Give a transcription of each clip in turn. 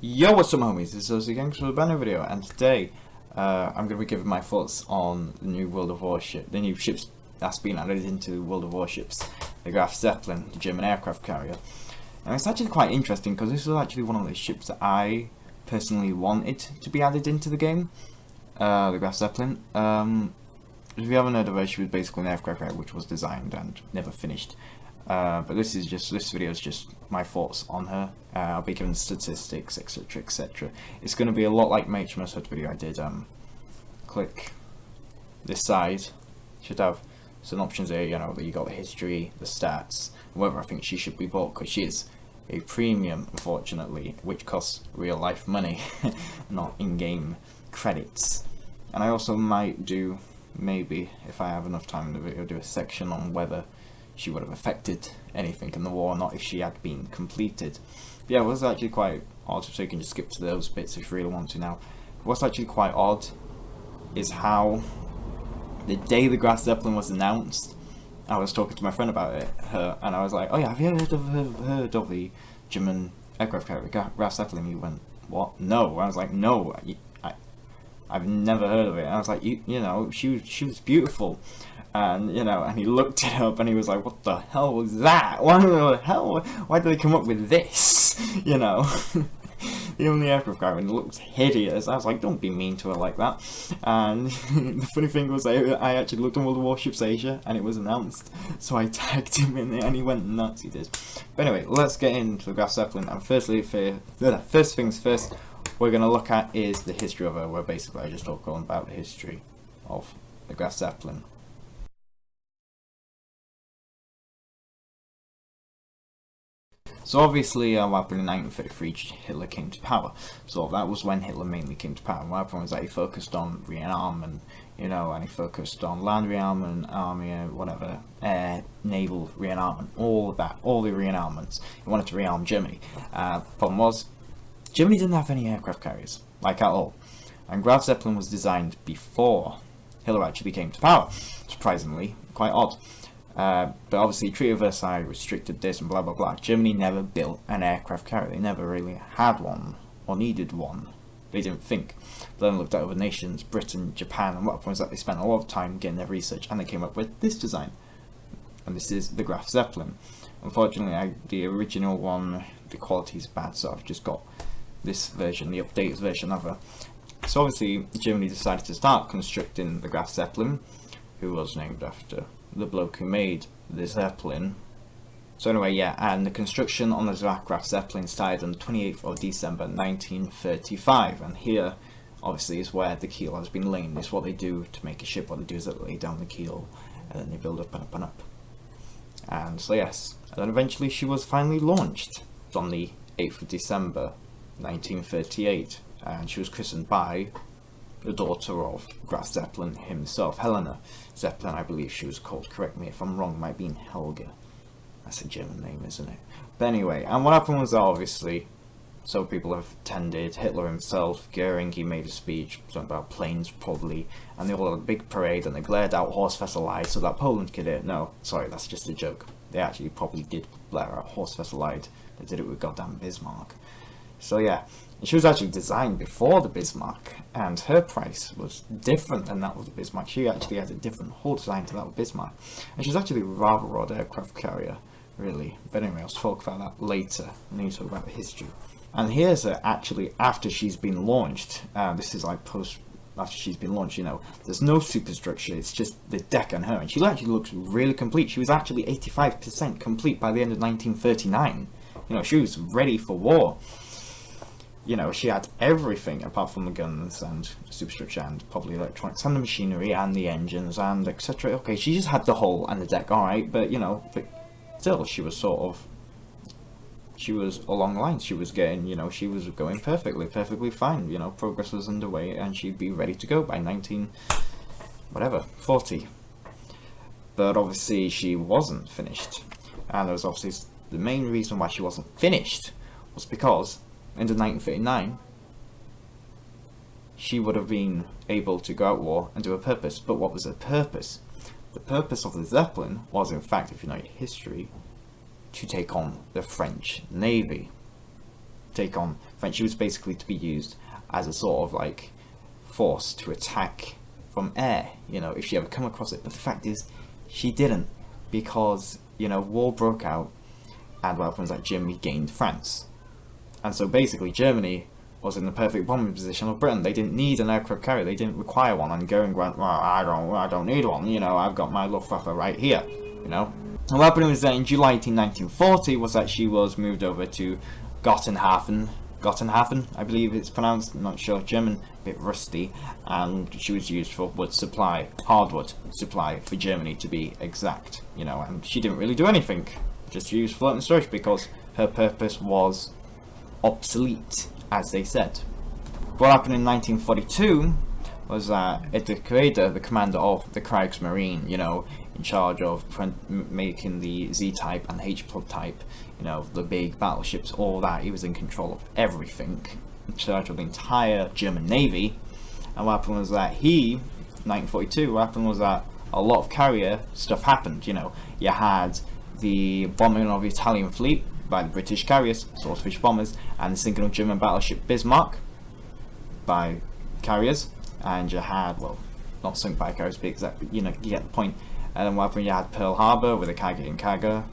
Yo, what's up homies, it's us again for a brand new video, and today I'm going to be giving my thoughts on the new World of Warships, the new ships that's been added into World of Warships, the Graf Zeppelin, the German aircraft carrier. And it's actually quite interesting because this was actually one of the ships that I personally wanted to be added into the game, the Graf Zeppelin. If you haven't heard of her, she was basically an aircraft carrier which was designed and never finished. But this video is just my thoughts on her. I'll be giving statistics, etc, etc. It's going to be a lot like my HMS HUD video I did. Click this side. Should have some options here, you know, that you got the history, the stats, and whether I think she should be bought, because she is a premium, unfortunately, which costs real life money, not in-game credits. And I also might do, maybe, if I have enough time in the video, do a section on whether she would have affected anything in the war or not if she had been completed. But yeah, it was actually quite odd, so you can just skip to those bits if you really want to now. What's actually quite odd is how the day the Graf Zeppelin was announced, I was talking to my friend about it, and I was like, oh yeah, have you heard of the German aircraft carrier Graf Zeppelin? He went, what? No. I was like, no, I've never heard of it. And I was like, you know, she was beautiful. And, you know, and he looked it up and he was like, what the hell was that? Why did they come up with this? You know, the only aircraft carrier looked hideous. I was like, don't be mean to her like that. And the funny thing was, I actually looked on World of Warships Asia and it was announced. So I tagged him in there and he went nuts, he did. But anyway, let's get into the Graf Zeppelin. And first things first, we're going to look at is the history of her, where basically I just talk all about the history of the Graf Zeppelin. So obviously, what happened in 1933, Hitler came to power. So that was when Hitler mainly came to power. What happened was that he focused on rearmament, you know, and he focused on land rearmament, army, whatever, air, naval rearmament, all of that, all the rearmaments. He wanted to rearm Germany. Problem was, Germany didn't have any aircraft carriers, like at all. And Graf Zeppelin was designed before Hitler actually came to power. Surprisingly, quite odd. But obviously Treaty of Versailles restricted this and blah blah blah. Germany never built an aircraft carrier. They never really had one or needed one. They didn't think. But then looked at other nations, Britain, Japan, and what happened was that they spent a lot of time getting their research and they came up with this design. And this is the Graf Zeppelin. Unfortunately, the original one, the quality is bad, so I've just got this version, the updated version of her. So obviously Germany decided to start constructing the Graf Zeppelin, who was named after the bloke who made the Zeppelin. So anyway, yeah, and the construction on the Graf Zeppelin started on the 28th of December 1935, and here obviously is where the keel has been laid. It's what they do to make a ship. What they do is they lay down the keel and then they build up and up and up. And so yes, and then eventually she was finally launched on the 8th of December 1938, and she was christened by the daughter of Graf Zeppelin himself, Helena Zeppelin, I believe she was called. Correct me if I'm wrong, might be in Helga. That's a German name, isn't it? But anyway, and what happened was that obviously, so people have attended, Hitler himself, Goering, he made a speech, something about planes probably, and they all had a big parade and they glared out Horst Wessel Lied so that Poland could hear. No, sorry, that's just a joke. They actually probably did blare out Horst Wessel Lied. They did it with goddamn Bismarck. So yeah, she was actually designed before the Bismarck, and her price was different than that of the Bismarck. She actually had a different whole design to that of Bismarck, and she's actually a rather odd aircraft carrier, really. But anyway, I'll talk about that later. I need to talk about the history. And here's her actually after she's been launched. This is like post after she's been launched. You know, there's no superstructure. It's just the deck on her, and she actually looks really complete. She was actually 85% complete by the end of 1939. You know, she was ready for war. You know, she had everything apart from the guns and superstructure and probably electronics and the machinery and the engines and etc. Okay, she just had the hull and the deck, alright, but you know, but still she was she was along the lines. She was getting, you know, she was going perfectly fine. You know, progress was underway and she'd be ready to go by 40. But obviously she wasn't finished. And there was obviously the main reason why she wasn't finished was because in 1939, she would have been able to go out war and do a purpose. But what was her purpose? The purpose of the Zeppelin was, in fact, if you know your history, to take on the French Navy. take on French. She was basically to be used as a sort of like force to attack from air, you know, if she ever come across it. But the fact is, she didn't, because, you know, war broke out, and what happens is that Germany gained France. And so basically Germany was in the perfect bombing position of Britain. They didn't need an aircraft carrier, they didn't require one, and Goering went, well, I don't need one, you know, I've got my Luftwaffe right here, you know. And what happened was that in July 1940 was that she was moved over to Gottenhafen, I believe it's pronounced, I'm not sure, German, a bit rusty, and she was used for wood supply, hardwood supply for Germany to be exact, you know, and she didn't really do anything, just use floating storage because her purpose was obsolete, as they said. What happened in 1942 was that Edward Kreder, the commander of the Kriegsmarine, you know, in charge of making the Z-type and H-plug type, you know, the big battleships, all that, he was in control of everything, in charge of the entire German Navy. And what happened was that 1942, what happened was that a lot of carrier stuff happened, you know. You had the bombing of the Italian fleet by the British carriers, Swordfish bombers, and the sinking of German battleship Bismarck by carriers, and you had, well, not sunk by carriers, but exactly, you know, you get the point. And then what happened, you had Pearl Harbor with the Kage and Kaga,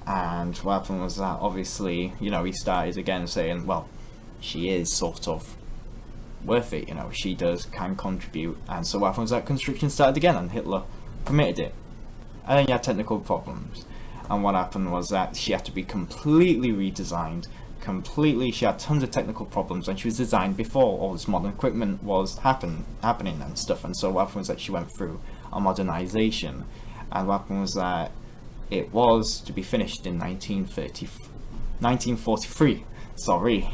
and what happened was that, obviously, you know, he started again saying, well, she is sort of worth it, you know, she can contribute, and so what happened was that construction started again, and Hitler permitted it. And then you had technical problems, and what happened was that she had to be completely redesigned, she had tons of technical problems, and she was designed before all this modern equipment was happening and stuff. And so what happened was that she went through a modernization, and what happened was that it was to be finished in 1943,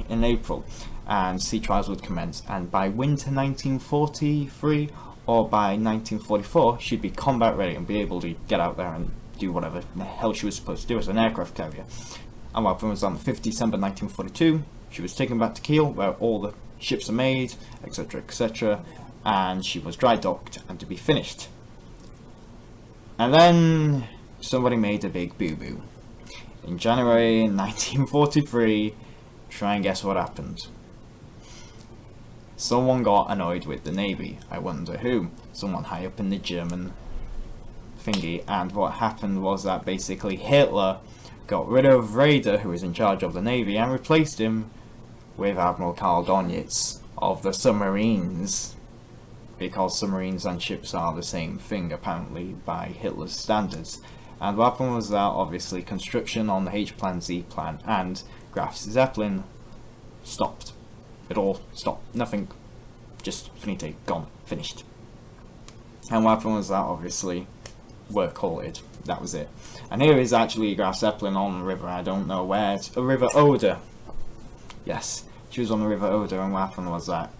in April, and sea trials would commence, and by winter 1943 or by 1944 she'd be combat ready and be able to get out there and do whatever the hell she was supposed to do as an aircraft carrier. And what happened was on the 5th December 1942, she was taken back to Kiel, where all the ships are made, etc., etc., and she was dry docked and to be finished. And then somebody made a big boo-boo. In January 1943, try and guess what happened. Someone got annoyed with the Navy. I wonder who. Someone high up in the German thingy, and what happened was that basically Hitler got rid of Raeder, who was in charge of the Navy, and replaced him with Admiral Karl Donitz of the submarines, because submarines and ships are the same thing apparently by Hitler's standards. And what happened was that obviously construction on the H-plan, Z-plan and Graf Zeppelin stopped. It all stopped. Nothing. Just finite. Gone. Finished. And what happened was that obviously work halted. That was it. And here is actually Graf Zeppelin on the river. I don't know where. It's a River Oder. Yes. She was on the River Oder, and what happened was that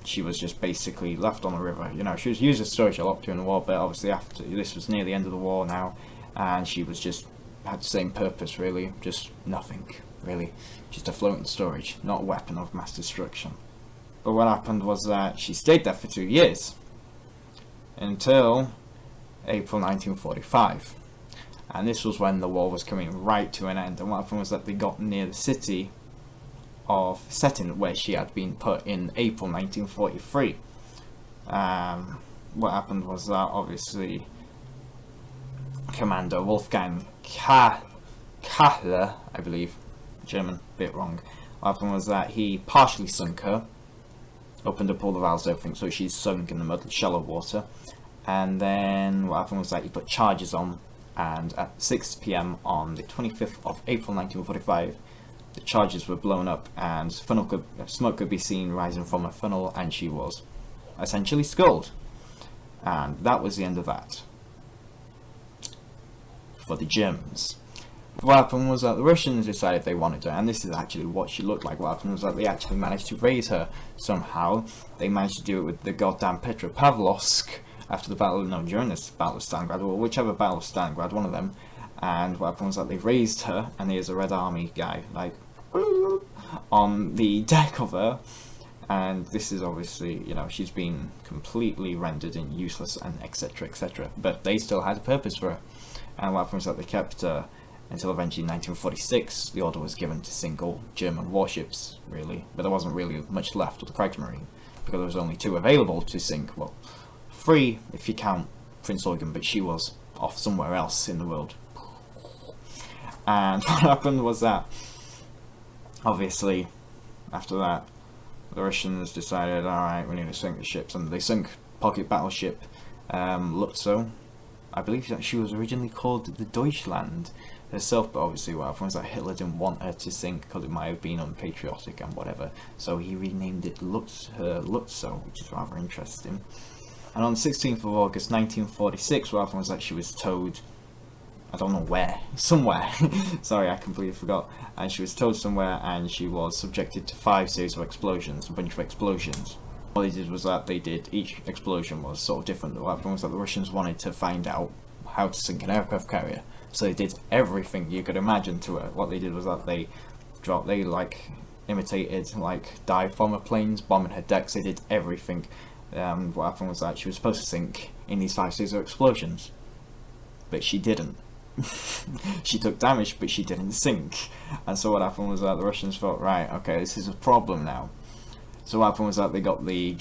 she was just basically left on the river. You know, she was used as storage a lot during the war, but obviously after this was near the end of the war now, and she was just had the same purpose really, just nothing really, just a floating storage, not a weapon of mass destruction. But what happened was that she stayed there for 2 years until April 1945, and this was when the war was coming right to an end. And what happened was that they got near the city of Stettin, where she had been put in April 1943. What happened was that obviously Commander Wolfgang Kahler, I believe, German, bit wrong. What happened was that he partially sunk her, opened up all the valves, everything, so she's sunk in the mud, shallow water. And then what happened was that he put charges on, and at 6 PM on the 25th of April 1945, the charges were blown up, and smoke could be seen rising from a funnel, and she was essentially sculled. And that was the end of that for the Germans. What happened was that the Russians decided they wanted her, and this is actually what she looked like. What happened was that they actually managed to raise her somehow. They managed to do it with the goddamn Petropavlovsk after the battle, no, during this battle of Stalingrad, or whichever battle of Stalingrad, one of them. And what happened was that they raised her, and there's a Red Army guy, like, on the deck of her, and this is obviously, you know, she's been completely rendered in useless and etc, etc, but they still had a purpose for her. And what happened was that they kept her until eventually in 1946 the order was given to sink all German warships, really, but there wasn't really much left of the Kriegsmarine, because there was only 2 available to sink. Well, 3 if you count Prince Eugen, but she was off somewhere else in the world. And what happened was that, obviously, after that, the Russians decided, alright, we need to sink the ships, and they sunk pocket battleship Lutzow. I believe that she was originally called the Deutschland herself, but obviously what happened was that Hitler didn't want her to sink because it might have been unpatriotic and whatever, so he renamed it Lutzow, which is rather interesting. And on the 16th of August 1946, what happened was that she was towed, I don't know where, somewhere, sorry, I completely forgot, and she was towed somewhere, and she was subjected to 5 series of explosions, a bunch of explosions. What they did was that each explosion was sort of different. What happened was that the Russians wanted to find out how to sink an aircraft carrier, so they did everything you could imagine to it. What they did was that they imitated dive bomber planes, bombing her decks. They did everything. What happened was that she was supposed to sink in these 5 series of explosions, but she didn't. She took damage, but she didn't sink. And so what happened was that the Russians thought, right, okay, this is a problem now. So what happened was that they got the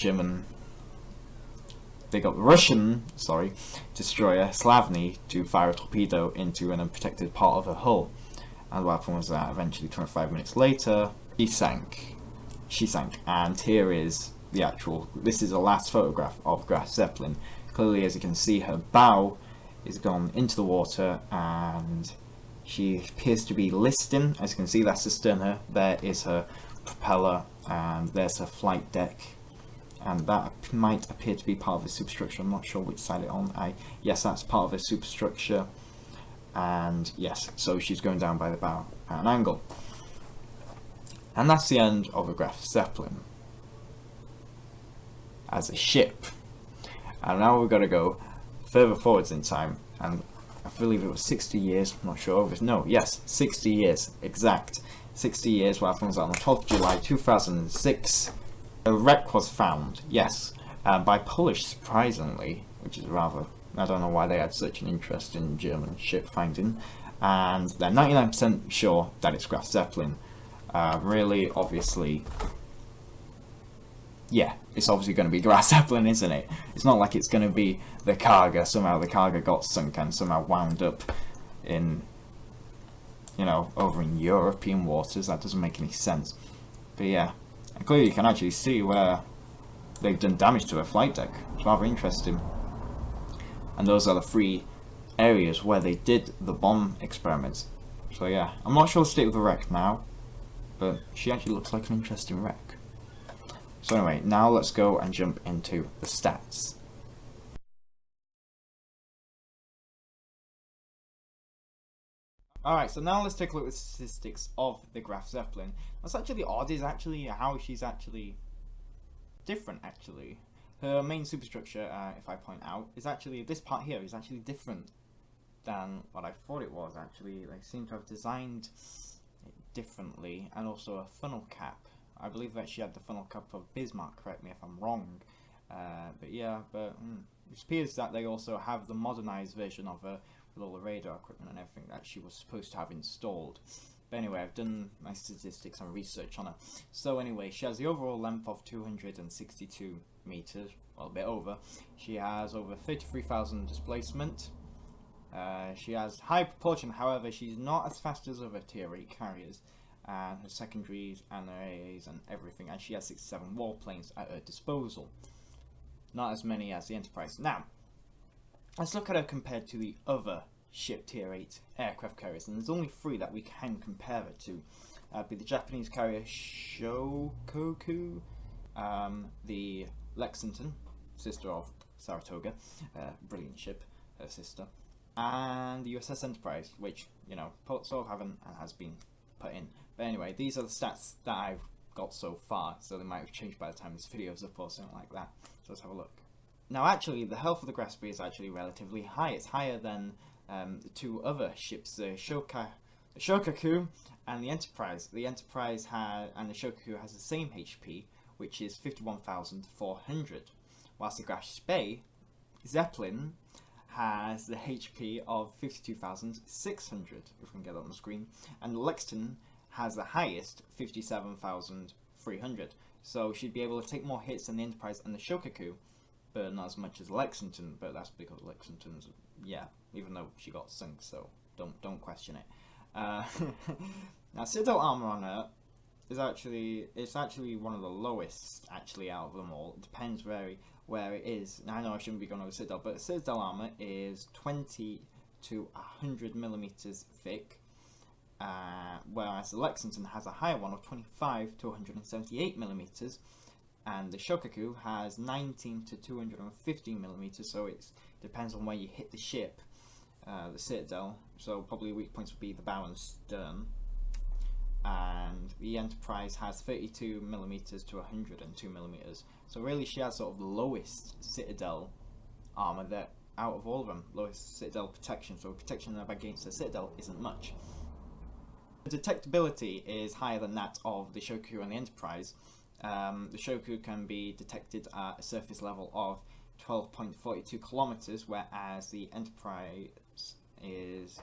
Russian destroyer Slavny to fire a torpedo into an unprotected part of her hull. And what happened was that eventually 25 minutes later she sank. And here is the actual, this is the last photograph of Graf Zeppelin. Clearly, as you can see, her bow is gone into the water and she appears to be listing. As you can see, that's the stern. There is her propeller, and there's her flight deck, and that might appear to be part of the superstructure. I'm not sure which side it's on. Yes, that's part of the superstructure, and yes, so she's going down by the bow at an angle. And that's the end of the Graf Zeppelin as a ship. And now we've got to go further forwards in time, and I believe it was 60 years, I'm not sure, yes, 60 years, exact 60 years. What happened was on the 12th of July 2006, a wreck was found, yes, by Polish, surprisingly, which is rather, I don't know why they had such an interest in German ship finding, and they're 99% sure that it's Graf Zeppelin. Really, obviously, yeah, it's obviously going to be Graf Zeppelin, isn't it? It's not like it's going to be the Cargo. Somehow the Cargo got sunk and somehow wound up in, over in European waters. That doesn't make any sense. But yeah, and clearly you can actually see where they've done damage to a flight deck. It's rather interesting. And those are the 3 areas where they did the bomb experiments. So yeah, I'm not sure the state of the wreck now, but she actually looks like an interesting wreck. So anyway, now let's go and jump into the stats. Alright, so now let's take a look at the statistics of the Graf Zeppelin. What's actually odd is actually how she's actually different, actually. Her main superstructure, if I point out, is actually, this part here is actually different than what I thought it was, actually. They seem to have designed it differently, and also a funnel cap. I believe that she had the funnel cap of Bismarck, correct me if I'm wrong. But yeah, it appears that they also have the modernized version of her with all the radar equipment and everything that she was supposed to have installed. But anyway, I've done my statistics and research on her. So anyway, she has the overall length of 262 meters, well, a bit over. She has over 33,000 displacement. She has high propulsion, however, she's not as fast as other Tier 8 carriers. And her secondaries and her AAs and everything, and she has 67 warplanes at her disposal. Not as many as the Enterprise. Now, let's look at her compared to the other ship Tier 8 aircraft carriers, and there's only 3 that we can compare her to. Be the Japanese carrier Shokoku, the Lexington, sister of Saratoga, brilliant ship, her sister, and the USS Enterprise, which, sort of haven't and has been put in. But anyway, these are the stats that I've got so far, so they might have changed by the time this video is up or something like that. So let's have a look. Now actually, the health of the Graf is actually relatively high. It's higher than the 2 other ships, the Shokoku and the Enterprise. The Enterprise and the Shokoku has the same HP, which is 51,400, whilst the Graf Zeppelin has the HP of 52,600, if we can get that on the screen, and the Lexington has the highest, 57,300. So she'd be able to take more hits than the Enterprise and the Shokaku, but not as much as Lexington. But that's because Lexington's, yeah, even though she got sunk, so don't question it. Now, Citadel armor on her is actually one of the lowest actually out of them all. It depends where it is. Now I know I shouldn't be going over Citadel, but Citadel armor is 20 to 100 millimeters thick, whereas the Lexington has a higher one of 25 to 178 millimeters, and the Shokaku has 19 to 215 millimeters. So it depends on where you hit the ship, the Citadel. So probably weak points would be the bow and stern. And the Enterprise has 32 millimeters to 102 millimeters. So really, she has sort of the lowest Citadel armor that out of all of them, lowest Citadel protection. So protection against the Citadel isn't much. The detectability is higher than that of the Shokaku and the Enterprise. The Shokaku can be detected at a surface level of 12.42 kilometers, whereas the Enterprise is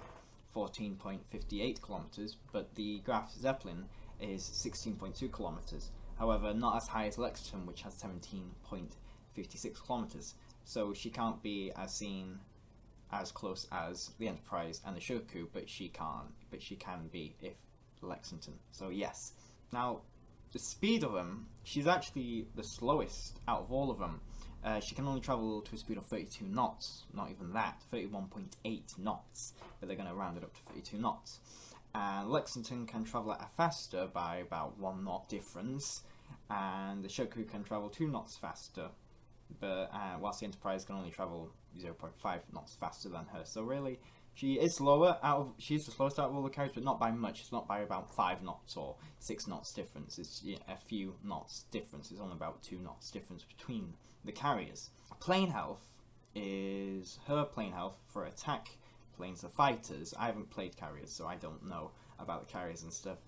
14.58 kilometers, but the Graf Zeppelin is 16.2 kilometers. However, not as high as Lexington, which has 17.56 kilometers. So she can't be seen as close as the Enterprise and the Shokaku, but she can be if Lexington. So yes. Now, the speed of them, she's actually the slowest out of all of them. She can only travel to a speed of 32 knots, not even that, 31.8 knots, but they're going to round it up to 32 knots. And Lexington can travel at a faster by about 1 knot difference, and the Shokaku can travel 2 knots faster, but whilst the Enterprise can only travel 0.5 knots faster than her. So really, she is slower she's the slowest out of all the carriers, but not by much. It's not by about 5 knots or 6 knots difference. It's a few knots difference. It's only about 2 knots difference between the carriers. Plane health is her plane health for attack planes, the fighters. I haven't played carriers, so I don't know about the carriers and stuff.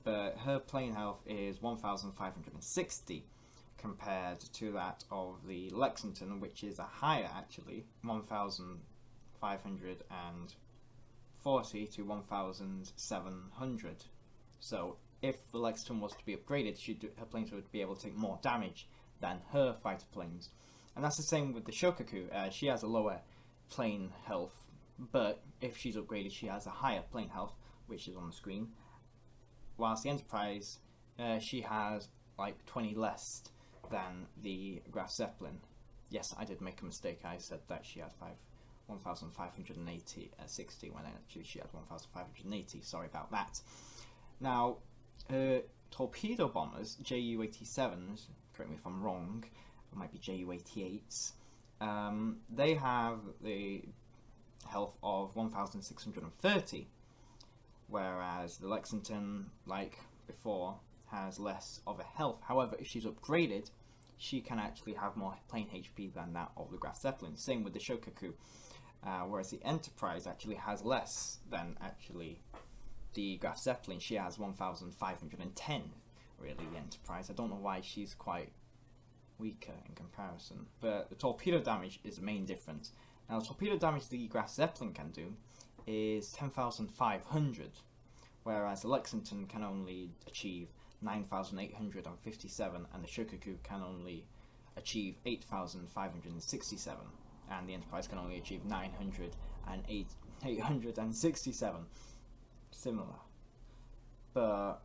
But her plane health is 1,560 compared to that of the Lexington, which is a higher actually, 1,540 to 1,700. So if the Lexington was to be upgraded, her planes would be able to take more damage than her fighter planes. And that's the same with the Shokaku. She has a lower plane health, but if she's upgraded, she has a higher plane health, which is on the screen. Whilst the Enterprise, she has like 20 less than the Graf Zeppelin. Yes, I did make a mistake. I said that she had 1,560 when actually she had 1,580. Sorry about that. Now, torpedo bombers, Ju-87s, correct me if I'm wrong, it might be Ju-88s, they have the health of 1,630, whereas the Lexington, like before, has less of a health. However, if she's upgraded, she can actually have more plane HP than that of the Graf Zeppelin. Same with the Shokaku, whereas the Enterprise actually has less than actually the Graf Zeppelin. She has 1,510, really, the Enterprise. I don't know why she's quite weaker in comparison. But the torpedo damage is the main difference. Now, the torpedo damage the Graf Zeppelin can do is 10,500, whereas the Lexington can only achieve 9,857, and the Shokaku can only achieve 8,567, and the Enterprise can only achieve 867. Similar, but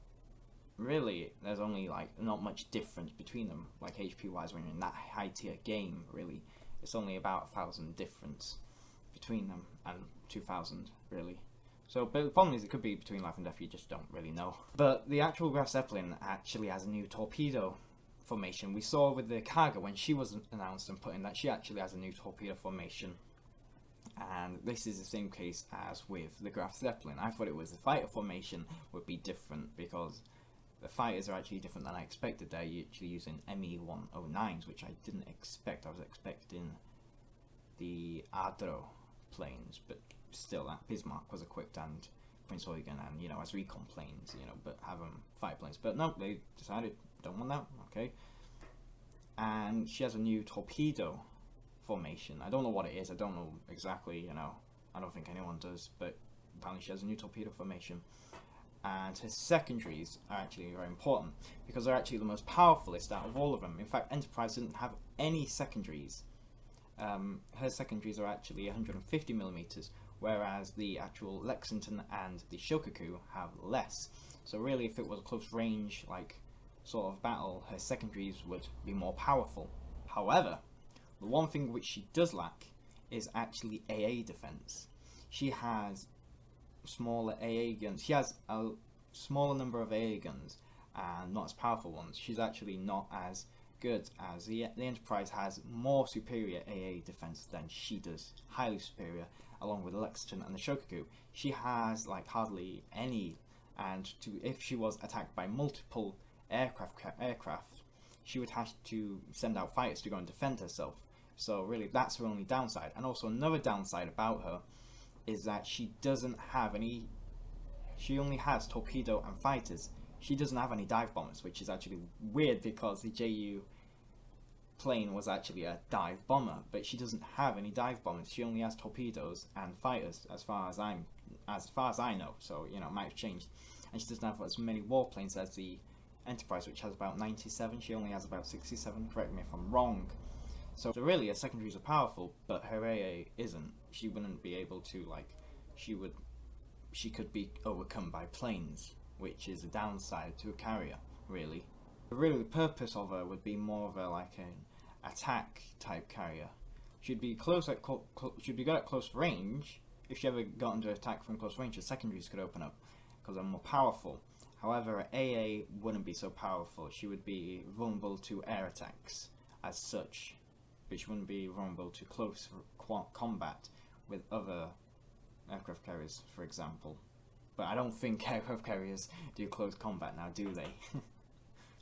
really, there's only like not much difference between them, like HP wise. When you're in that high tier game, really, it's only about 1,000 difference between them, and 2,000 really. So, but the problem is it could be between life and death, you just don't really know. But the actual Graf Zeppelin actually has a new torpedo formation. We saw with the Kaga when she was announced and put in that she actually has a new torpedo formation. And this is the same case as with the Graf Zeppelin. I thought it was the fighter formation would be different because the fighters are actually different than I expected. They're actually using ME-109s, which I didn't expect. I was expecting the Adro planes, but still, that Bismarck was equipped and Prince Eugen, and as recon planes, but have them fighter planes. But no, they decided don't want that. Okay, and she has a new torpedo formation. I don't know what it is. I don't know exactly, you know. I don't think anyone does, but apparently she has a new torpedo formation. And her secondaries are actually very important because they're actually the most powerfulest out of all of them. In fact, Enterprise didn't have any secondaries. Her secondaries are actually 150 millimeters, whereas the actual Lexington and the Shokaku have less. So really, if it was a close range, like sort of battle, her secondaries would be more powerful. However, the one thing which she does lack is actually AA defense. She has smaller AA guns. She has a smaller number of AA guns and not as powerful ones. She's actually not as good as the Enterprise has more superior AA defense than she does, highly superior, along with the Lexington and the Shokaku. She has like hardly any, and if she was attacked by multiple aircraft, she would have to send out fighters to go and defend herself. So really, that's her only downside. And also another downside about her is that she doesn't have any. She only has torpedo and fighters. She doesn't have any dive bombers, which is actually weird because the JU plane was actually a dive bomber, but she doesn't have any dive bombers. She only has torpedoes and fighters, as far as I know. So you know, it might have changed. And she doesn't have as many warplanes as the Enterprise, which has about 97. She only has about 67. Correct me if I'm wrong. So really, her secondaries are powerful, but her AA isn't. She wouldn't be able to, like, she could be overcome by planes, which is a downside to a carrier, really. But really, the purpose of her would be more of a, like, an attack type carrier. She'd be she'd be good at close range. If she ever got under attack from close range, her secondaries could open up because they're more powerful. However, her AA wouldn't be so powerful. She would be vulnerable to air attacks as such, but she wouldn't be vulnerable to close combat with other aircraft carriers, for example. But I don't think aircraft carriers do close combat now, do they?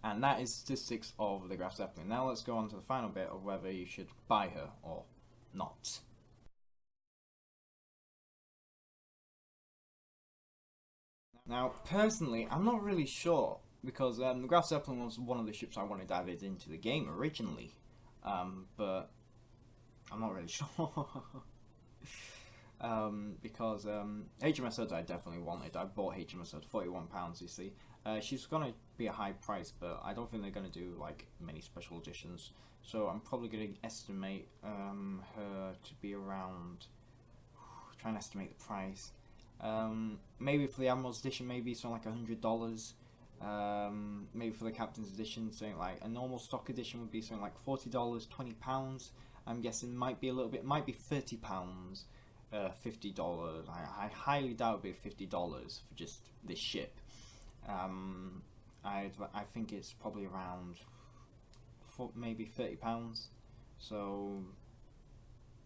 And that is statistics of the Graf Zeppelin. Now let's go on to the final bit of whether you should buy her or not. Now, personally, I'm not really sure, because the Graf Zeppelin was one of the ships I wanted added into the game originally, but I'm not really sure. Because HMS Hood I definitely wanted. I bought HMS Hood, £41, you see. She's going to be a high price, but I don't think they're going to do like many special editions. So I'm probably going to estimate her to be around, try and estimate the price. Maybe for the Admiral's edition, maybe something like $100. Maybe for the Captain's edition, something like a normal stock edition would be something like $40, £20. I'm guessing might be a little bit, might be £30, $50. I highly doubt it'd be $50 for just this ship. I think it's probably around maybe £30. So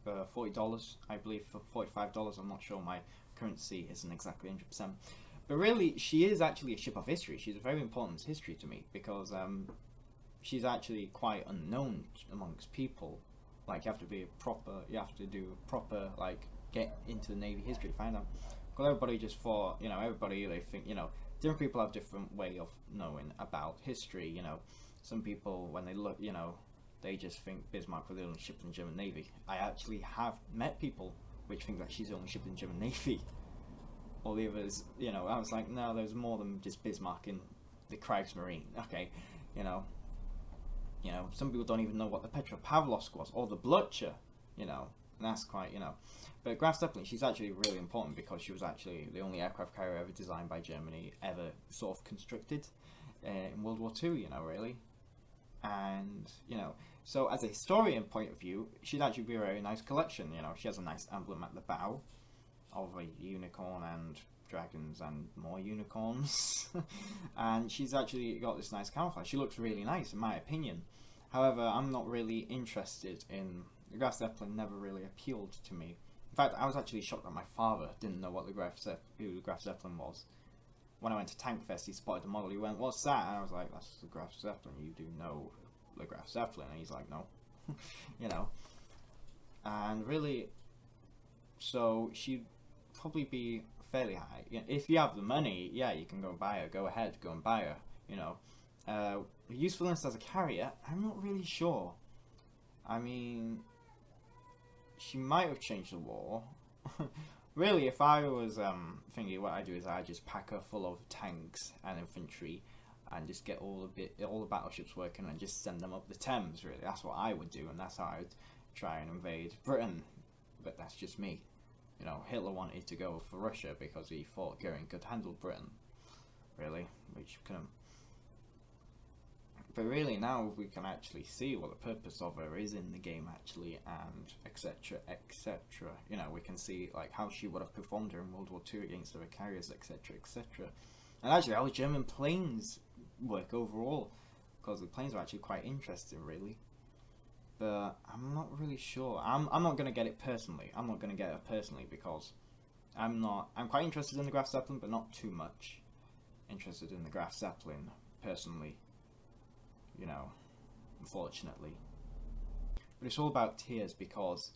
$40, I believe, for $45. I'm not sure, my currency isn't exactly 100%. But really, she is actually a ship of history. She's a very important history to me because she's actually quite unknown amongst people. Like, you have to be a proper, you have to do proper, like, get into the Navy history to find out. Because everybody just thought, you know, everybody, they think, you know, different people have different way of knowing about history, you know. Some people, when they look, you know, they just think Bismarck was the only ship in the German Navy. I actually have met people which think that she's the only ship in the German Navy. All the others, you know, I was like, no, there's more than just Bismarck in the Kriegsmarine. Okay, you know, some people don't even know what the Petropavlovsk was, or the Blucher, you know, and that's quite, you know. But Graf Zeppelin, she's actually really important because she was actually the only aircraft carrier ever designed by Germany, ever sort of constructed in World War II, you know, really. And, you know, so as a historian point of view, she'd actually be a very nice collection, you know. She has a nice emblem at the bow of a unicorn and dragons and more unicorns. And she's actually got this nice camouflage. She looks really nice in my opinion. However, I'm not really interested in, the Graf Zeppelin never really appealed to me. In fact, I was actually shocked that my father didn't know what who the Graf Zeppelin was. When I went to Tank Fest, he spotted the model. He went, "What's that?" And I was like, "That's the Graf Zeppelin. You do know the Graf Zeppelin?" And he's like, "No." You know. And really, so she'd probably be fairly high. If you have the money, yeah, you can go and buy her. Go ahead, go and buy her. You know, usefulness as a carrier, I'm not really sure. I mean, she might have changed the war. Really, if I was thinking, what I do is I just pack her full of tanks and infantry, and just get all the battleships working, and just send them up the Thames. Really, that's what I would do, and that's how I would try and invade Britain. But that's just me. You know, Hitler wanted to go for Russia because he thought Goering could handle Britain. Really, which can. But really, now we can actually see what the purpose of her is in the game, actually, and etc. etc. You know, we can see like how she would have performed during World War II against other carriers, etc. etc. And actually, how the German planes work overall, because the planes are actually quite interesting, really. But I'm not really sure. I'm not gonna get it personally. I'm not gonna get it personally because I'm quite interested in the Graf Zeppelin, but not too much interested in the Graf Zeppelin personally. You know, unfortunately. But it's all about tiers, because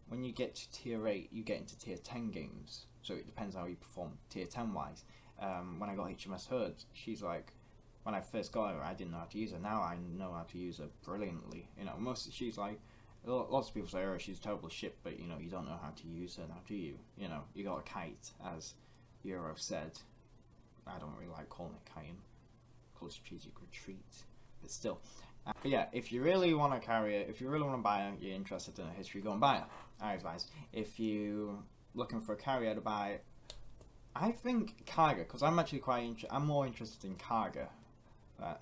when you get to tier 8, you get into tier 10 games. So it depends how you perform tier 10 wise. When I got HMS Hood, she's like, when I first got her, I didn't know how to use her. Now I know how to use her brilliantly. You know, she's like, lots of people say, oh, she's a terrible ship, but you know, you don't know how to use her now, do you? You know, you got a kite, as Euro said. I don't really like calling it kiting. Call it strategic retreat. But still. But yeah, if you really want to carry it, if you really want to buy her, you're interested in her history, go and buy her. I advise. If you're looking for a carrier to buy, I think Kaga, because I'm actually I'm more interested in Kaga.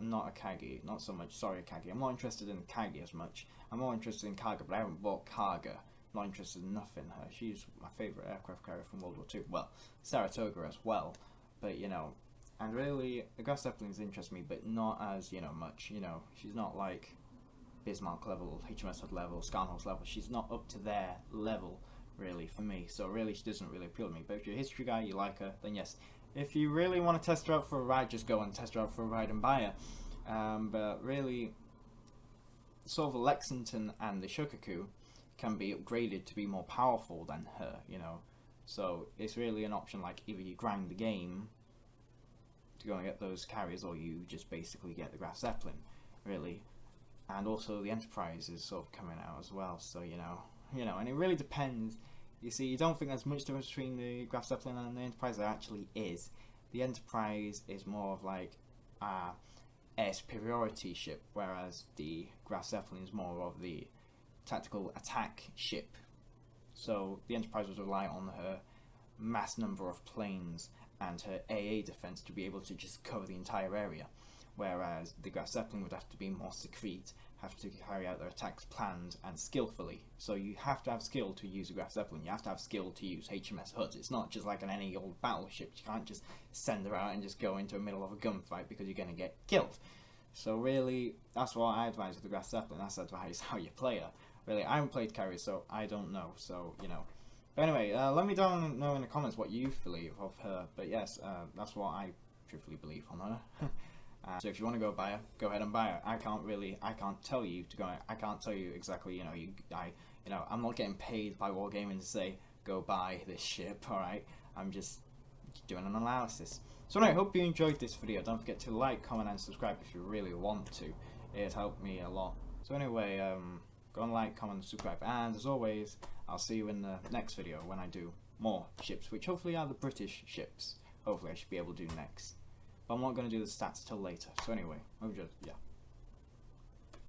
Not a Kagi, not so much, sorry Kagi. I'm not interested in Kagi as much. I'm more interested in Kaga, but I haven't bought Kaga. I'm not interested in nothing her. She's my favourite aircraft carrier from World War II. Well, Saratoga as well. But, you know, and really, the Graf Zeppelins interest me, but not as, you know, much. You know, she's not like Bismarck level, HMS Hood level, Scharnhorst level. She's not up to their level, really, for me. So really, she doesn't really appeal to me. But if you're a history guy, you like her, then yes. If you really want to test her out for a ride, just go and test her out for a ride and buy her. But really, sort of the Lexington and the Shokaku can be upgraded to be more powerful than her, you know. So it's really an option, like either you grind the game to go and get those carriers, or you just basically get the Graf Zeppelin, really. And also the Enterprise is sort of coming out as well, so you know, and it really depends. You see, you don't think there's much difference between the Graf Zeppelin and the Enterprise. There actually is. The Enterprise is more of like a air superiority ship, whereas the Graf Zeppelin is more of the tactical attack ship. So the Enterprise would rely on her mass number of planes and her AA defense to be able to just cover the entire area, whereas the Graf Zeppelin would have to be more secret, have to carry out their attacks planned and skillfully. So you have to have skill to use a Graf Zeppelin, you have to have skill to use HMS Hood. It's not just like any old battleship. You can't just send her out and just go into the middle of a gunfight because you're going to get killed. So really, that's what I advise with the Graf Zeppelin. That's advice how you play her. Really, I haven't played carriers, so I don't know, so, you know. But anyway, let me know in the comments what you believe of her. But yes, that's what I truthfully believe on her. So if you want to go buy her, go ahead and buy her. I can't tell you to go. I can't tell you exactly. You know, I'm not getting paid by Wargaming to say go buy this ship. All right, I'm just doing an analysis. So anyway, I hope you enjoyed this video. Don't forget to like, comment, and subscribe if you really want to. It helped me a lot. So anyway, go and like, comment, and subscribe. And as always, I'll see you in the next video when I do more ships, which hopefully are the British ships. Hopefully I should be able to do next. But I'm not going to do the stats till later. So anyway, yeah.